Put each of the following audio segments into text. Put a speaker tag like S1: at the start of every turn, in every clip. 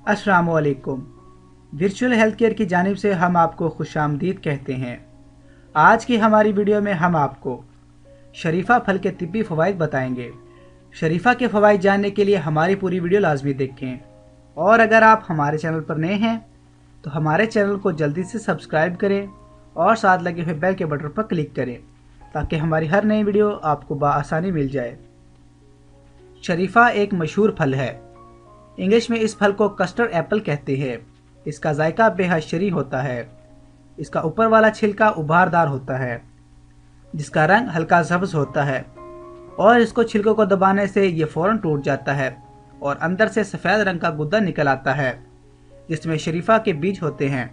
S1: अस्सलाम वालेकुम। Virtual health care की जानिब से हम आपको खुशामदीद कहते हैं। आज की हमारी वीडियो में हम आपको शरीफा फल के तिब्बी फ़वाइद बताएंगे। शरीफा के फ़वाइद जानने के लिए हमारी पूरी वीडियो लाजमी देखें, और अगर आप हमारे चैनल पर नए हैं तो हमारे चैनल को जल्दी से सब्सक्राइब करें और साथ लगे हुए बेल के बटन पर क्लिक करें ताकि हमारी हर नई वीडियो आपको बआसानी मिल जाए। शरीफा एक मशहूर फल है। इंग्लिश में इस फल को कस्टर्ड एप्पल कहते हैं। इसका जायका बेहद शरी होता है। इसका ऊपर वाला छिलका उभारदार होता है जिसका रंग हल्का सब्ज होता है, और इसको छिलकों को दबाने से ये फ़ौरन टूट जाता है और अंदर से सफ़ेद रंग का गुद्दा निकल आता है जिसमें शरीफा के बीज होते हैं।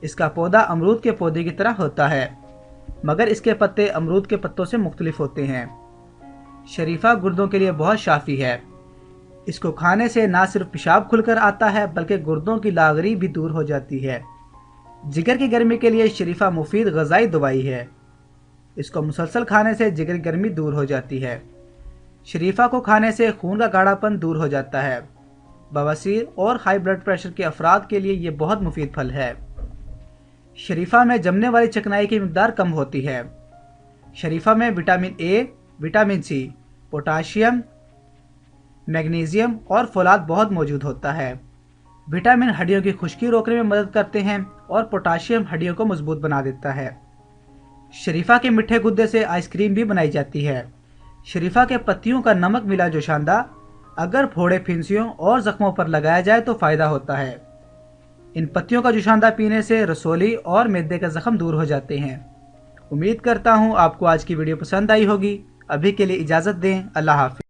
S1: इसका पौधा अमरूद के पौधे की तरह होता है, मगर इसके पत्ते अमरूद के पत्तों से मुख्तलिफ होते हैं। शरीफा गुर्दों के लिए बहुत शाफी है। इसको खाने से ना सिर्फ पेशाब खुलकर आता है बल्कि गुर्दों की लागरी भी दूर हो जाती है। जिगर की गर्मी के लिए शरीफा मुफीद ग़िज़ाई दवाई है। इसको मुसलसल खाने से जिगर की गर्मी दूर हो जाती है। शरीफा को खाने से खून का गाढ़ापन दूर हो जाता है। बवासीर और हाई ब्लड प्रेशर के अफराद के लिए ये बहुत मुफीद फल है। शरीफा में जमने वाली चिकनाई की मिकदार कम होती है। शरीफा में vitamin A, vitamin C, potassium, magnesium और फौलाद बहुत मौजूद होता है। विटामिन हड्डियों की खुश्की रोकने में मदद करते हैं और पोटाशियम हड्डियों को मजबूत बना देता है। शरीफा के मीठे गुद्दे से आइसक्रीम भी बनाई जाती है। शरीफा के पत्तियों का नमक मिला जोशांदा अगर फोड़े, फिंसियों और जख्मों पर लगाया जाए तो फ़ायदा होता है। इन पत्तियों का जोशांदा पीने से रसोली और मैदे के जख्म दूर हो जाते हैं। उम्मीद करता हूँ आपको आज की वीडियो पसंद आई होगी। अभी के लिए इजाज़त दें। अल्लाह हाफ़िज़।